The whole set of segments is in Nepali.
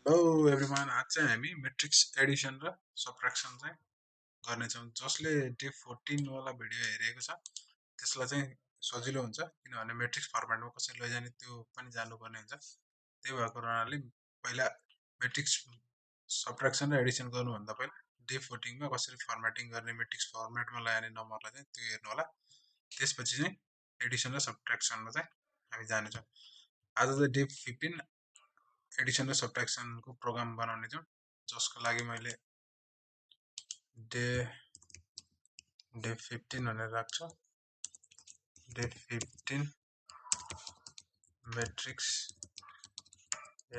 Hello everyone, आज चाहिँ हामी मैट्रिक्स एडिसन र सबट्र्याक्सन चाहिँ गर्नेछौँ। जसले डे 14 वाला भिडियो हेरेको छ त्यसलाई चाहिँ सजिलो हुन्छ, किनभने मैट्रिक्स फर्मेटमा कसरी लैजाने त्यो पनि जान्नुपर्ने हुन्छ। त्यही भएको हुनाले पहिला मैट्रिक्स सबट्र्याक्सन र एडिसन गर्नुभन्दा पहिला डे 14 मा कसरी फर्मेटिङ गर्ने, मैट्रिक्स फर्मेटमा ल्याउने नम्बरलाई चाहिँ त्यो हेर्नु होला। त्यसपछि चाहिँ एडिसन र सबट्र्याक्सनमा चाहिँ हामी जानेछौँ। आज चाहिँ डे 15 एडिसन र सबट्र्याक्सन को प्रोग्राम बनाउने छौँ, जसको लागि मैले डे 15 भनेर राख्छु। डे 15 मैट्रिक्स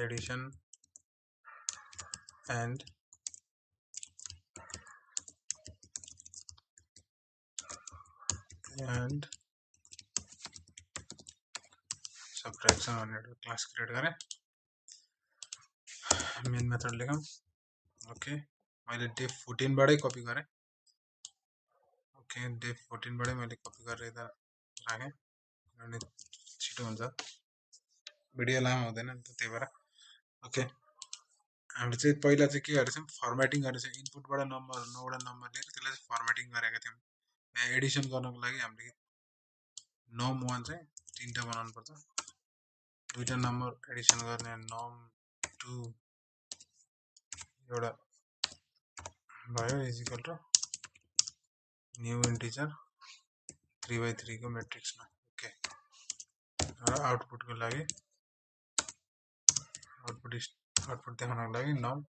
एडिसन एन्ड सबट्र्याक्सन भनेर क्लास क्रिएट गरेँ। मेन मेथड लेखौँ। ओके, मैले डे 14 बाटै कपी गरेँ। ओके, डे 14 बाटै मैले कपी गरेर यता राखेँ किनभने छिटो हुन्छ, भिडियो लामो हुँदैन नि त, त्यही भएर। ओके, हामीले चाहिँ पहिला चाहिँ के गरेछौँ, फर्मेटिङ गरेछौँ। इनपुटबाट नम्बर 9वटा नम्बर लिएर त्यसलाई चाहिँ फर्मेटिङ गरेका थियौँ। यहाँ एडिसन गर्नको लागि हामीले नम 1 चाहिँ 3टा बनाउनु पर्छ। 2टा नम्बर एडिसन गर्ने नम 2 एउटा भयो इजिकल टु न्यू इन्टिजर 3/3 को मैट्रिक्समा। ओके, र आउटपुटको लागि आउटपुट देखाउनको लागि नम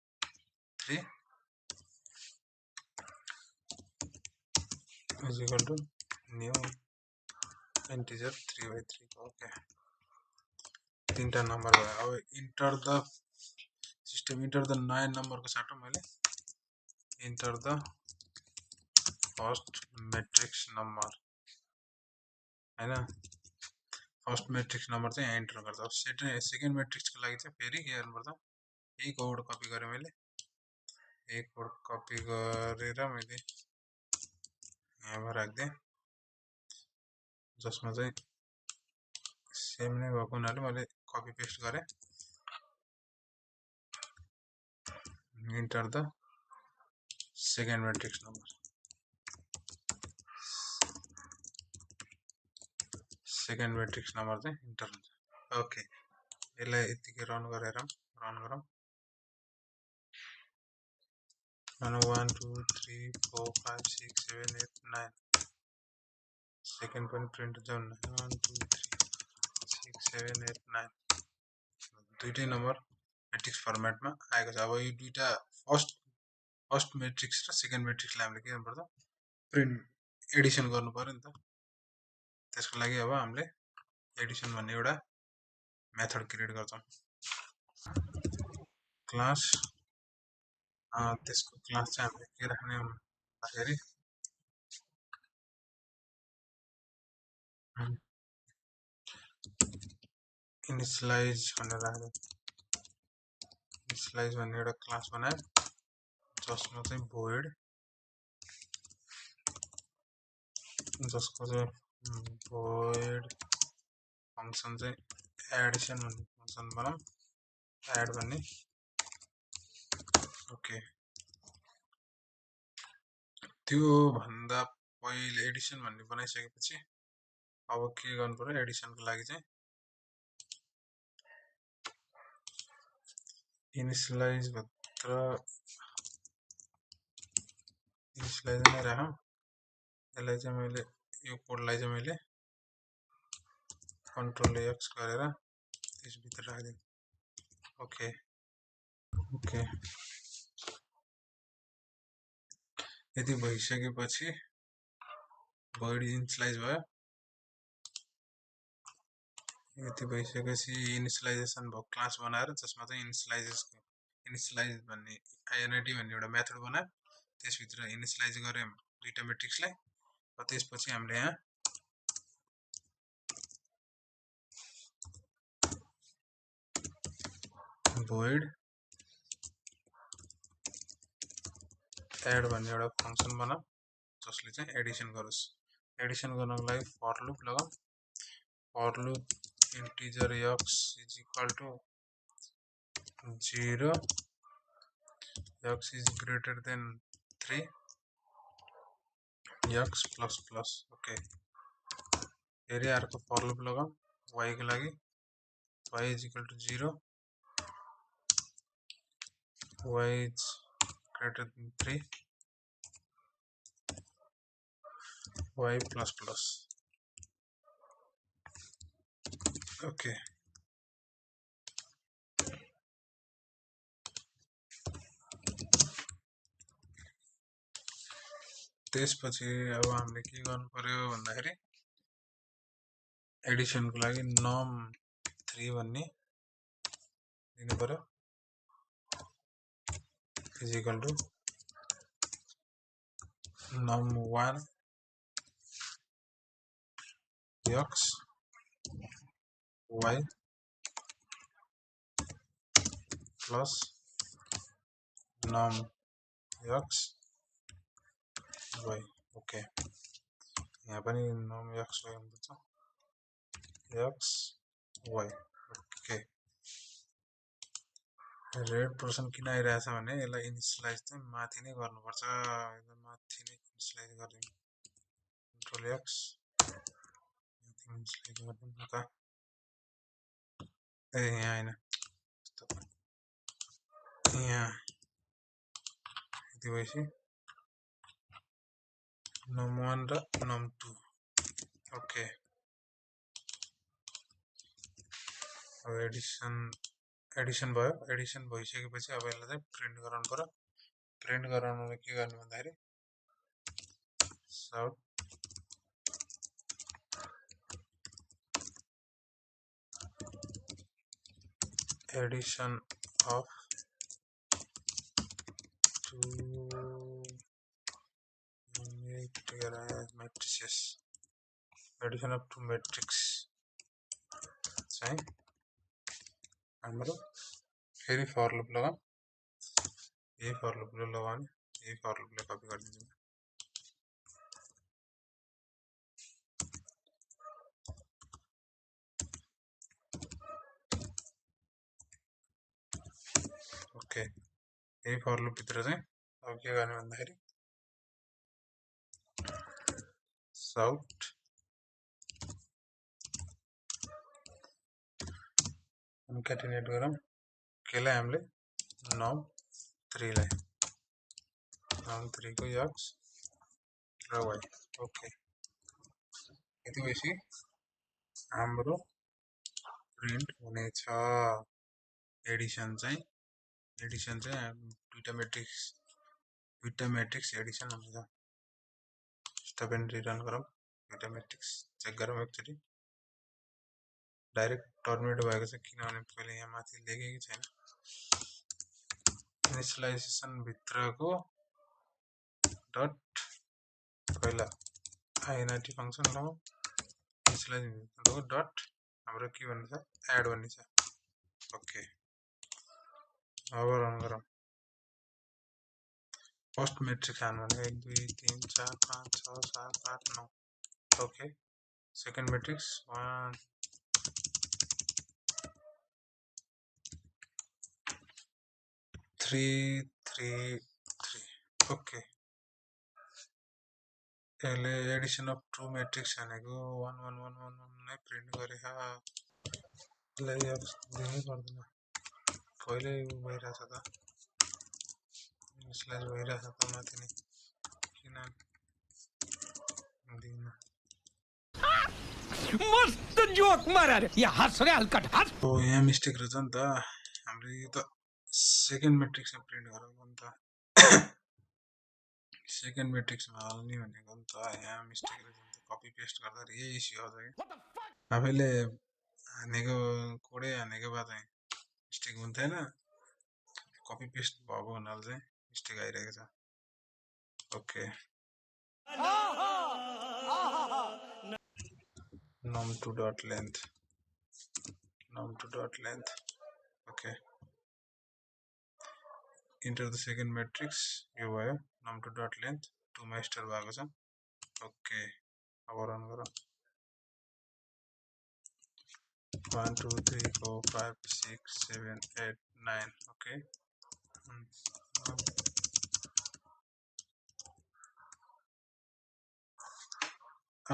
3 इजिकल टु न्यू इन्टिजर 3/3 को। ओके, 3टा नम्बर भयो। अब enter the system, enter the नयाँ नम्बरको साटो मैले enter the first matrix number हैन, फर्स्ट मैट्रिक्स नम्बर चाहिँ यहाँ इन्टर गर्दा। सेकेन्ड मैट्रिक्सको लागि चाहिँ फेरि के गर्नुपर्छ, यही कोड कपी गरेँ मैले। यही कोड कपी गरेर मैले यहाँ राख्दिएँ, जसमा चाहिँ सेम नै भएको हुनाले मैले कपी पेस्ट गरेँ। Enter the second matrix number, second matrix number चाहिँ इन्टर हुन्छ। ओके, यसलाई यतिकै रन गरेर रन गरौँ। 1 2 3 4 5 6 7 8 9 सेकेन्ड पनि प्रिन्ट हुन्छ। 1 2 3 6 7 8 9 दुईटै नम्बर मैट्रिक्स फर्मेटमा आएको छ। अब यो दुईटा फर्स्ट मैट्रिक्स र सेकेन्ड मैट्रिक्सलाई हामीले के गर्नुपर्छ, प्रिन्ट एडिसन गर्नु पर्यो नि त। त्यसको लागि अब हामीले एडिसन भन्ने एउटा मेथड क्रिएट गर्छौँ। क्लास त्यसको क्लास चाहिँ हामीले के राख्ने भन्दाखेरि इनिशियलाइज भनेर राख्दै, इनिशियलाइज भन्ने एउटा क्लास बनायो, जसमा चाहिँ void, जसको चाहिँ void फंक्सन चाहिँ एडिसन भन्ने फंक्सन बनाऊँ, एड भन्ने। ओके, त्यो भन्दा पहिले एडिसन भन्ने बनाइसकेपछि अब के गर्नु पर्यो, एडिसनको लागि चाहिँ इनिशियलाइज भित्र इनिशियलाइज नै राखौँ। यसलाई चाहिँ मैले यो कोडलाई चाहिँ मैले कन्ट्रोल X गरेर त्यसभित्र राखिदिएँ। ओके, ओके, यति भइसकेपछि void इनिशियलाइज भयो। यति भइसकेपछि इनिशियलाइजेसन भयो क्लास बनाएर, जसमा चाहिँ इनिशियलाइज भन्ने INIT भन्ने एउटा मेथड बनायो। त्यसभित्र इनिशियलाइज गऱ्यौँ दुईटा मैट्रिक्सलाई। र त्यसपछि हामीले यहाँ void एड भन्ने एउटा फंक्सन बनाऊ, जसले चाहिँ एडिसन गरोस्। एडिसन गर्नको लागि फर लुप लगाऊ। For loop integer x is equal to 0 x is greater than 3 x plus plus okay फेरि अर्को फर लुप लगाऊ y को लागि y is equal to 0 y is greater than 3 y plus plus okay त्यसपछि अब हामीले के गर्नु पर्यो भन्दाखेरि एडिसन को लागि num 3 भन्ने दिनु पर्यो is equal to num 1 x y plus num x y okay यहाँ पनि num x y हुन्छ x y okay red person किन आइरहेछ भने यसलाई इनिशियलाइज चाहिँ माथि नै गर्नुपर्छ एकदम माथि नै इनिशियलाइज गरिदिनु कन्ट्रोल एक्स इनिशियलाइज गरिदिनु त ए यहाँ हैन यहाँ यति भएपछि num 1 र num 2 ओके अब एडिसन भयो एडिसन भइसकेपछि अब यसलाई चाहिँ प्रिन्ट गराउनु पर्यो प्रिन्ट गराउनलाई के गर्नु भन्दाखेरि साउट addition of two matrices addition of two matrix चाहिँ हाम्रो फेरि फर लुप लगाऊ यही फर लुपले लगाउने यही फर लुपले कपी गरिदिन्छु ओके यही फर लुप भित्र चाहिँ अब के गर्ने भन्दाखेरि साउट कन्क्याटिनेट गरौँ केलाई हामीले num 3 लाई num 3 को x र y ओके यति भएपछि हाम्रो प्रिन्ट हुनेछ एडिसन चाहिँ दुईटा मैट्रिक्स एडिसन हुन्छ स्टप एन्ड रिटर्न गरौँ दुईटा मैट्रिक्स चेक गरौँ एकचोटी डाइरेक्ट टर्मिनेट भएको छ किनभने पहिले यहाँ माथि लेखेकै छैन इनिशियलाइजेसन भित्रको डट पहिला आइएनआरटी फंक्सन लगाऊ इनिशियलाइजेसन भित्रको डट हाम्रो के भन्ने छ एड भन्ने छ ओके अब रन गरौँ फर्स्ट मैट्रिक्स हान्नु भने 1 2 3 4 5 6 7 8 9 ओके सेकेन्ड मैट्रिक्स 1 3 3 3 ओके यसले एडिसन अफ टु मैट्रिक्स भनेको 1 1 1 1 1 नै प्रिन्ट गरे यसलाई दिनै पर्दैन पहिले भइरहेछ त इनिशियलाइज भइरहेछ त माथि नै किन दिन मस्त जोक मारा रे यहाँ हँस रे हल्का हँस ओ यहाँ मिस्टेक रहेछ नि त हाम्रो यो त सेकेन्ड मैट्रिक्समा प्रिन्ट गराउनु नि त सेकेन्ड मैट्रिक्समा हाल्ने भनेको नि त यहाँ मिस्टेक रहेछ नि त कपी पेस्ट गर्दा यही इस्यु आउँछ कि आफैले हानेको कोडै हानेको भए चाहिँ मिस्टेक हुन्थेन कपी पेस्ट भएको हुनाले चाहिँ मिस्टेक आइरहेको छ okay num2 dot length okay enter the second matrix यो भयो num2 dot length 2 master भएको छ ओके अब रन गरौँ 1 2 3 4 5 6 7 8 9 ओके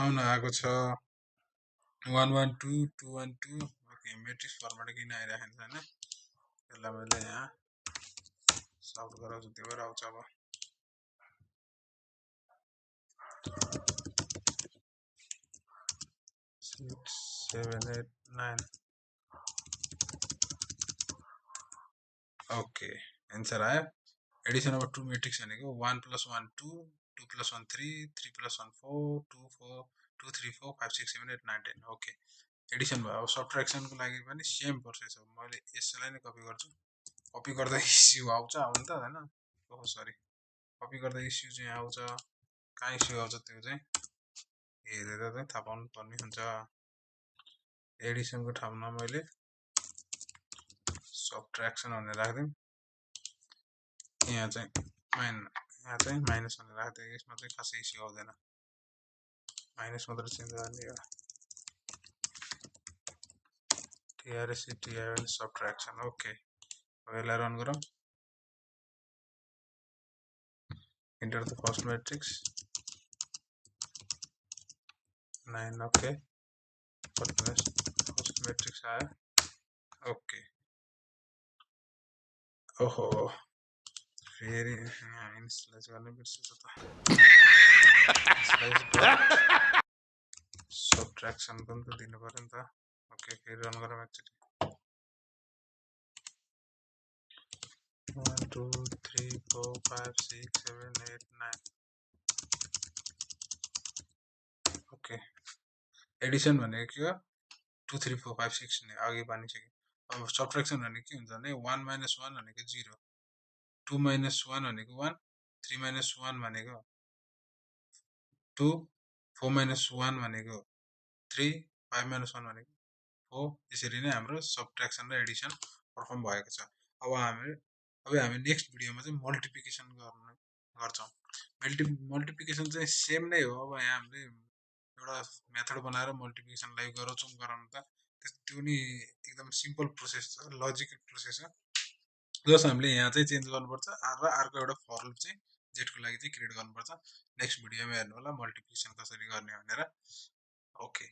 आउन आएको छ 112 212 ओके मेट्रिक्स फर्मेट किन आइराखेको छ हैन यसलाई मैले यहाँ सल्भ गराउँछु त्यो भएर आउँछ अब 6 7 8 9 ओके आन्सर आयो एडिसन अफ टु मेट्रिक्स भनेको 1 + 1 2 2 + 1 3 3 + 1 4 2 4 2 3 4 5 6 7 8 9 10 ओके एडिसन भयो अब सब्ट्र्याक्सनको लागि पनि सेम प्रोसेस हो मैले यसलाई नै कपी गर्छु कपी गर्दा इस्यु आउँछ आउनु त हैन ओहो सरी कपी गर्दा इस्यु चाहिँ आउँछ कहाँ इस्यु आउँछ त्यो चाहिँ हेरेर चाहिँ थाहा पाउनु पर्ने हुन्छ एडिसनको ठाउँमा मैले सब्ट्र्याक्सन भनेर राख्दिम यहाँ चाहिँ माइनस भनेर राख्दिए यसमा चाहिँ खासै इस्यु आउँदैन माइनस मात्र चेन्ज गर्ने हो TRSCT आयो भने सब्ट्र्याक्सन ओके अब यसलाई रन गरौँ enter the first matrix 9 okay first matrix आयो ओके ओहो फेरि यहाँ इनिसियलाइज गर्ने बिर्सेछु त सब्ट्र्याक्सन पनि त दिनु पर्यो नि त ओके फेरि रन गरौँ एकचोटि 1 2 3 4 5 6 7 8 9 ओके एडिसन भनेको के हो 2 3 4 5 6 ने अघि भनिसक्यो अब सब्ट्र्याक्सन भनेको के हुन्छ भने 1 - 1 भनेको 0 2 - 1 भनेको 1 3 - 1 भनेको 2 4 - 1 भनेको 3 5 - 1 भनेको 4 यसरी नै हाम्रो सब्ट्र्याक्सन र एडिसन पर्फर्म भएको छ अब हामी नेक्स्ट भिडियोमा चाहिँ मल्टिप्लिकेसन गर्छौँ मल्टिप्लिकेसन चाहिँ सेम नै हो अब यहाँ हामीले एउटा मेथड बनाएर मल्टिप्लिकेसनलाई गराउनु त त्यो नि एकदम सिम्पल प्रोसेस छ लजिकल प्रोसेस हो जस हामीले यहाँ चाहिँ चेन्ज गर्नुपर्छ र अर्को एउटा फर लुप चाहिँ जेडको लागि चाहिँ क्रिएट गर्नुपर्छ नेक्स्ट भिडियोमा हेर्नु होला मल्टिप्लिकेसन कसरी गर्ने भनेर ओके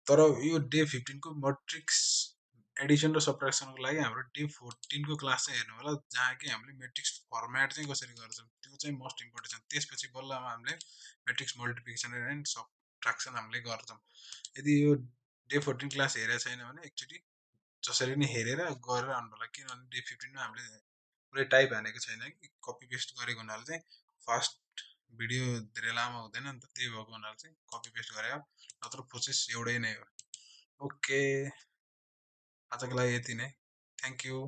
तर यो डे 15 को मैट्रिक्स एडिसन र सब्ट्र्याक्सनको लागि हाम्रो डे 14 को क्लास चाहिँ हेर्नु होला जहाँ कि हामीले मैट्रिक्स फर्मेट चाहिँ कसरी गर्छौँ त्यो चाहिँ मोस्ट इम्पोर्टेन्ट छ त्यसपछि बल्ल हामीले मैट्रिक्स मल्टिप्लिकेसन एन्ड सब्ट्र्याक्सन हामीले गर्छौँ यदि यो डे 14 क्लास हेरेको छैन भने एकचोटि जसरी नै हेरेर गरेर आउनु होला किनभने डे 15 मा हामीले पुरै टाइप हानेको छैन कि कपी पेस्ट गरेको हुनाले चाहिँ फर्स्ट भिडियो धेरै लामो हुँदैन नि त त्यही भएको हुनाले चाहिँ कपी पेस्ट गरेको नत्र प्रोसेस एउटै नै हो ओके आजको लागि यति नै थ्याङ्क यू